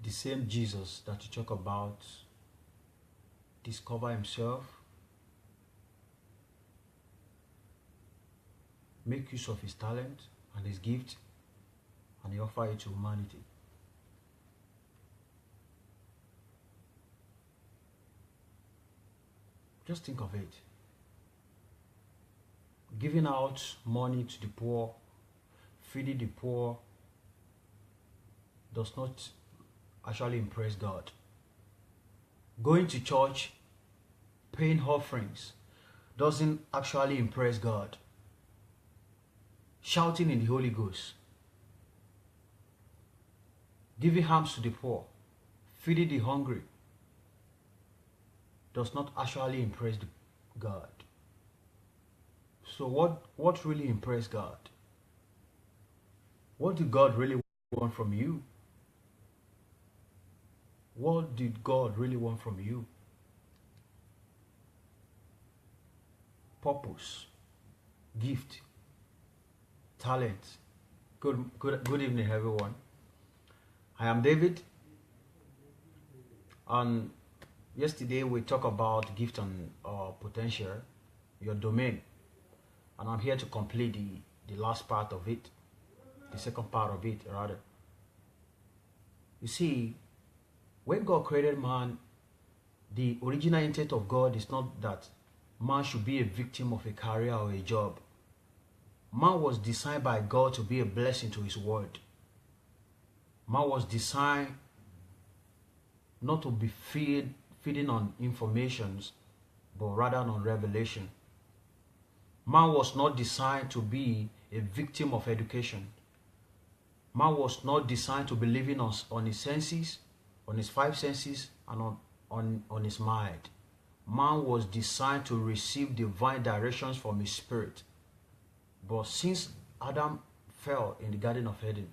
the same Jesus that you talk about discover himself, make use of his talent and his gift, and he offer it to humanity. Just think of it. Giving out money to the poor, feeding the poor, does not actually impress God. Going to church, paying offerings, doesn't actually impress God. Shouting in the Holy Ghost, giving alms to the poor, feeding the hungry, does not actually impress God. So what really impressed God? What did God really want from you? What did God really want from you? Purpose, gift, talent. Good evening, everyone. I am David. And yesterday we talked about gift and potential, your domain. And I'm here to complete the last part of it, the second part of it rather. You see, when God created man, the original intent of God is not that man should be a victim of a career or a job. Man was designed by God to be a blessing to his world. Man was designed not to be feeding on informations, but rather on revelation. Man was not designed to be a victim of education. Man was not designed to be living on his senses, on his five senses, and on his mind. Man was designed to receive divine directions from his spirit. But since Adam fell in the Garden of Eden,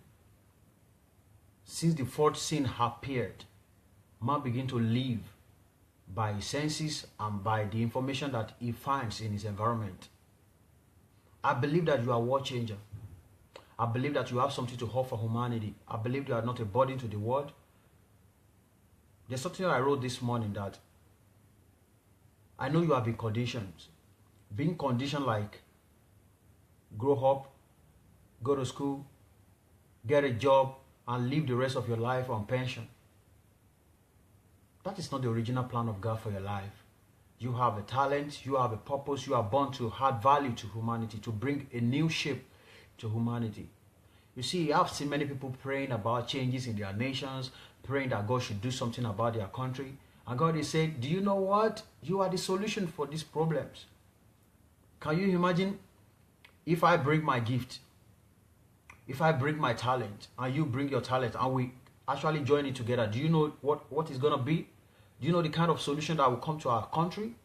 since the fourth sin appeared, man began to live by his senses and by the information that he finds in his environment. I believe that you are a world changer. I believe that you have something to offer humanity. I believe you are not a burden to the world. There's something I wrote this morning that I know you have been conditioned. Being conditioned like grow up, go to school, get a job, and live the rest of your life on pension. That is not the original plan of God for your life. You have a talent, you have a purpose, you are born to add value to humanity, to bring a new shape to humanity. You see, I've seen many people praying about changes in their nations, praying that God should do something about their country. And God is saying, do you know what? You are the solution for these problems. Can you imagine if I bring my gift, if I bring my talent, and you bring your talent, and we actually join it together? Do you know what is going to be? Do you know the kind of solution that will come to our country?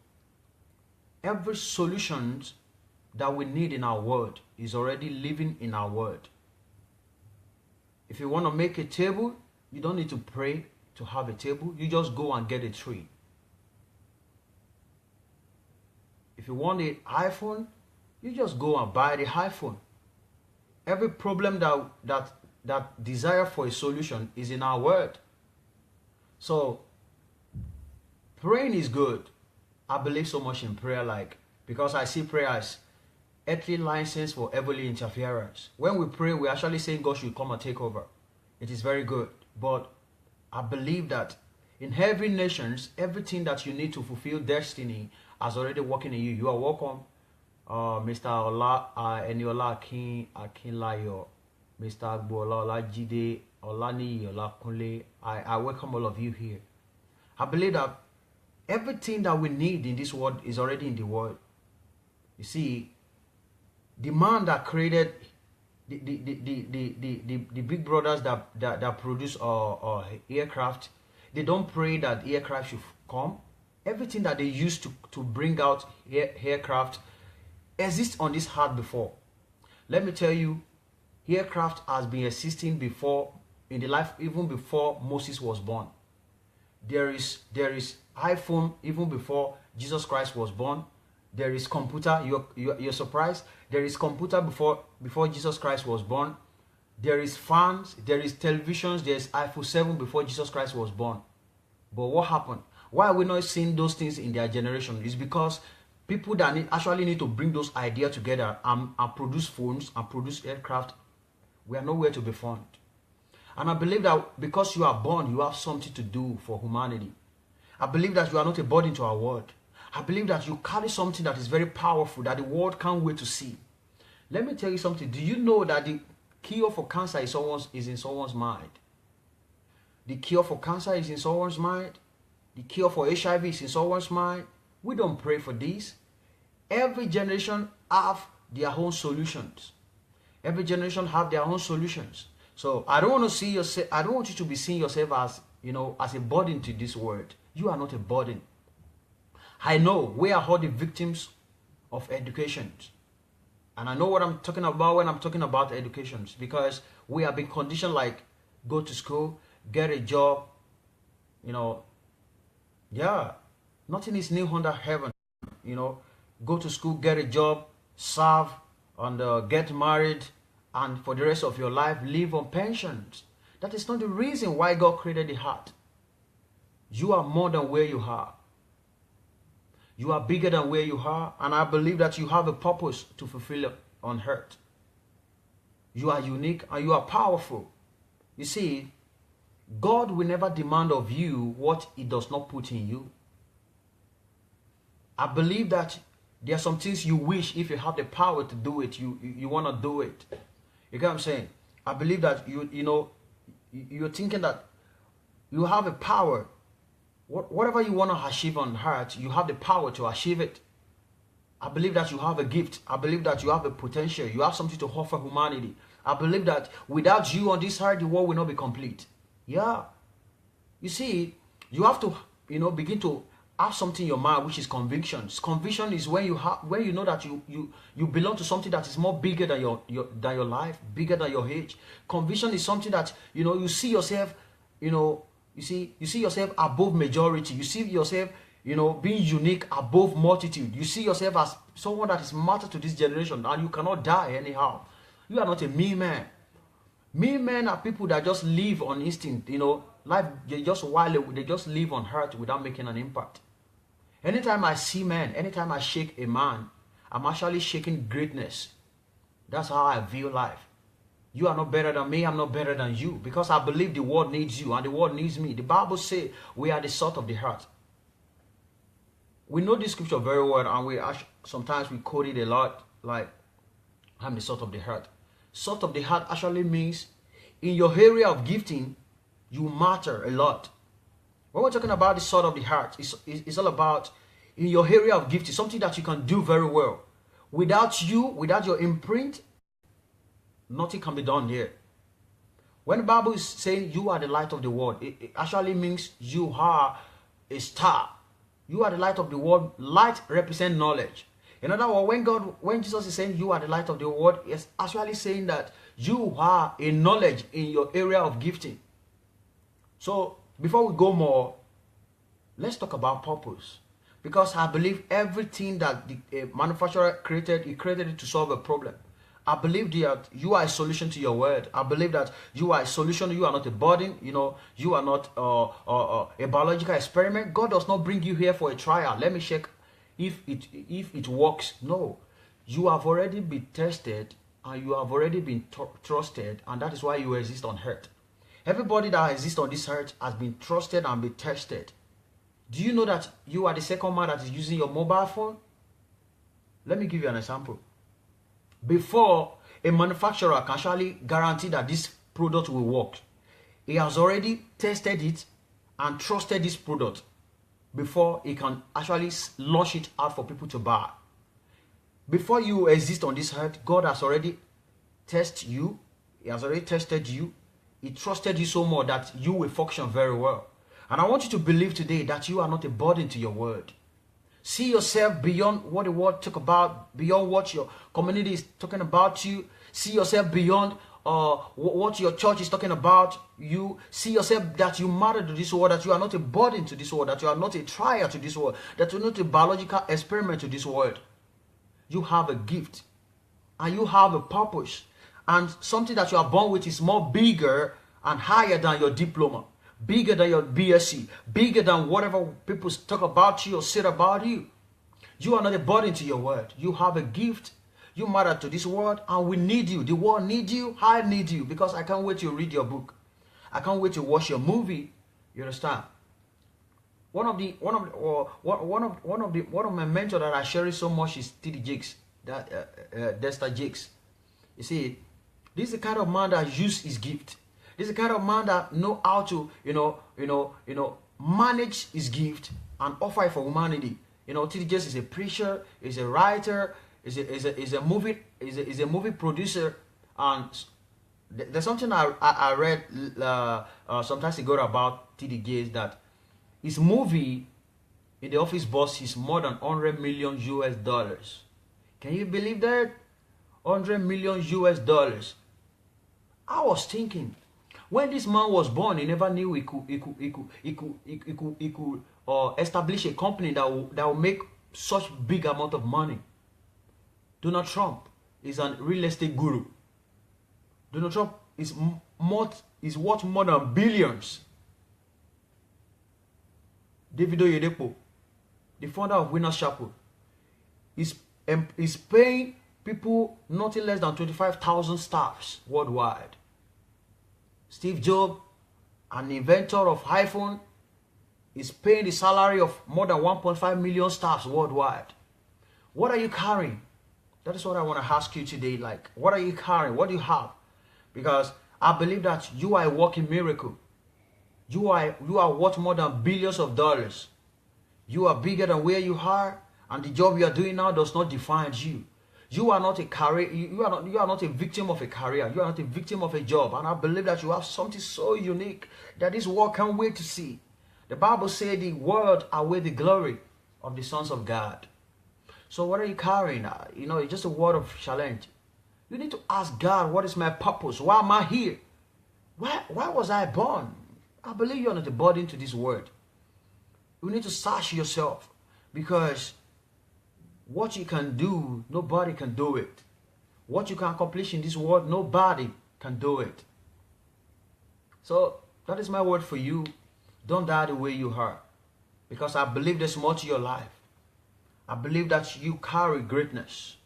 Every solution that we need in our world is already living in our world. If you want to make a table, you don't need to pray to have a table. You just go and get a tree. If you want an iPhone, you just go and buy the iPhone. Every problem that desire for a solution is in our world. So praying is good. I believe so much in prayer, because I see prayer as earthly license for heavenly interference. When we pray, we're actually saying God should come and take over. It is very good. But I believe that in every nation, everything that you need to fulfill destiny is already working in you. You are welcome, Mr. Eniola Akinlayo, Mr. Agbola Olajide, Olani Olakunle. I welcome all of you here. I believe that everything that we need in this world is already in the world. You see, the man that created the big brothers that produce aircraft, they don't pray that aircraft should come. Everything that they use to bring out aircraft exists on this earth before. Let me tell you, aircraft has been existing before, in the life even before Moses was born. There is iPhone even before Jesus Christ was born. There is computer. You're surprised? There is computer before Jesus Christ was born. there is fans, there is televisions, there is iPhone 7 before Jesus Christ was born. But what happened? Why are we not seeing those things in their generation? It's because people that actually need to bring those ideas together and produce phones and produce aircraft, we are nowhere to be found. And I believe that because you are born, you have something to do for humanity. I believe that you are not a burden to our world. I believe that you carry something that is very powerful that the world can't wait to see. Let me tell you something. Do you know that the cure for cancer is in someone's mind? The cure for cancer is in someone's mind. The cure for HIV is in someone's mind. We don't pray for this. Every generation have their own solutions. Every generation have their own solutions. So I don't want to see yourself. I don't want you to be seeing yourself as, as a burden to this world. You are not a burden. I know we are all the victims of education. And I know what I'm talking about when I'm talking about education, because we have been conditioned like go to school, get a job, yeah, nothing is new under heaven, go to school, get a job, serve, and get married, and for the rest of your life live on pensions. That is not the reason why God created the heart. You are more than where you are. You are bigger than where you are, and I believe that you have a purpose to fulfill on earth. You are unique and you are powerful. You see, God will never demand of you what He does not put in you. I believe that there are some things you wish, if you have the power to do it, you want to do it. You get what I'm saying? I believe that you're thinking that you have a power. Whatever you want to achieve on earth, you have the power to achieve it. I believe that you have a gift. I believe that you have a potential. You have something to offer humanity. I believe that without you on this earth, the world will not be complete. Yeah. You see, you have to, begin to have something in your mind, which is convictions. Conviction is when you know that you belong to something that is more bigger than your life, bigger than your age. Conviction is something that, you see yourself, you see yourself above majority. You see yourself, being unique above multitude. You see yourself as someone that is matter to this generation, and you cannot die anyhow. You are not a me man. Me men are people that just live on instinct, life, they just live on earth without making an impact. Anytime I see men, anytime I shake a man, I'm actually shaking greatness. That's how I view life. You are not better than me, I'm not better than you, because I believe the world needs you and the world needs me. The Bible says we are the salt of the earth. We know this scripture very well, and sometimes we quote it a lot, like, I'm the salt of the earth. Salt of the earth actually means in your area of gifting, you matter a lot. When we're talking about the salt of the heart, it's all about in your area of gifting, something that you can do very well. Without your imprint, nothing can be done here. When the Bible is saying you are the light of the world, it actually means you are a star. You are the light of the world. Light represents knowledge. In other words, when Jesus is saying you are the light of the world, it's actually saying that you are a knowledge in your area of gifting. So before we go more, let's talk about purpose. Because I believe everything that the manufacturer created, he created it to solve a problem. I believe that you are a solution to your world. I believe that you are a solution. You are not a burden. You are not a biological experiment. God does not bring you here for a trial. Let me check if it works. No. You have already been tested and you have already been trusted, and that is why you exist on earth. Everybody that exists on this earth has been trusted and been tested. Do you know that you are the second man that is using your mobile phone? Let me give you an example. Before a manufacturer can actually guarantee that this product will work, he has already tested it and trusted this product before he can actually launch it out for people to buy. Before you exist on this earth, God has already tested you. He has already tested you. He trusted you so much that you will function very well. And I want you to believe today that you are not a burden to your world. See yourself beyond what the world talk about, beyond what your community is talking about you. See yourself beyond what your church is talking about you. See yourself that you matter to this world, that you are not a burden to this world, that you are not a trial to this world, that you are not a biological experiment to this world. You have a gift and you have a purpose. And something that you are born with is more bigger and higher than your diploma, bigger than your BSc, bigger than whatever people talk about you or say about you. You are not a burden to your world. You have a gift. You matter to this world, and we need you. The world needs you. I need you, because I can't wait to read your book. I can't wait to watch your movie. You understand? One of my mentors that I cherish so much is T.D. Jakes, Dexter Jakes. You see, this is the kind of man that uses his gift. This is the kind of man that know how to, manage his gift and offer it for humanity. T.D. Jakes is a preacher, is a writer, is a movie producer, and there's something I read some time ago about T.D. Jakes, that his movie in the Office Boss is more than 100 million US dollars. Can you believe that? 100 million US dollars. I was thinking, when this man was born, he never knew he could establish a company that will make such big amount of money. Donald Trump is a real estate guru. Donald Trump is worth more than billions. David Oyedepo, the founder of Winners Chapel, is paying people nothing less than 25,000 staffs worldwide. Steve Jobs, an inventor of iPhone, is paying the salary of more than 1.5 million staffs worldwide. What are you carrying? That is what I want to ask you today. Like, what are you carrying? What do you have? Because I believe that you are a walking miracle. You are worth more than billions of dollars. You are bigger than where you are, and the job you are doing now does not define you. You are not a career. You are not a victim of a career. You are not a victim of a job. And I believe that you have something so unique that this world can't wait to see. The Bible says the world await the glory of the sons of God. So what are you carrying? It's just a word of challenge. You need to ask God, what is my purpose? Why am I here? Why was I born? I believe you're not a burden to this world. You need to search yourself, because what you can do, nobody can do it. What you can accomplish in this world, nobody can do it. So that is my word for you. Don't die the way you are, because I believe there's more to your life. I believe that you carry greatness.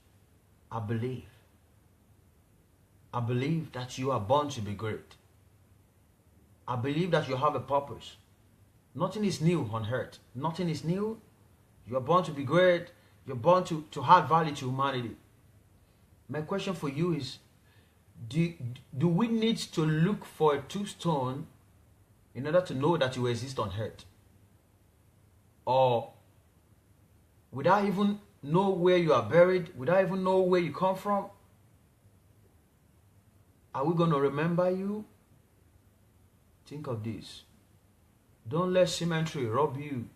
I believe that you are born to be great. I believe that you have a purpose. Nothing is new on earth. Nothing is new. You are born to be great. You're born to add value to humanity. My question for you is, do we need to look for a tombstone in order to know that you exist on earth? Or without even know where you are buried, without even know where you come from, are we going to remember you? Think of this. Don't let cemetery rob you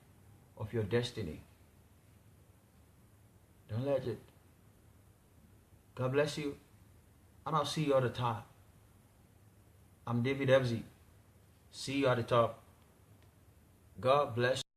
of your destiny. Don't let it. God bless you. And I'll see you all the time. I'm David Ebsey. See you at the top. God bless you.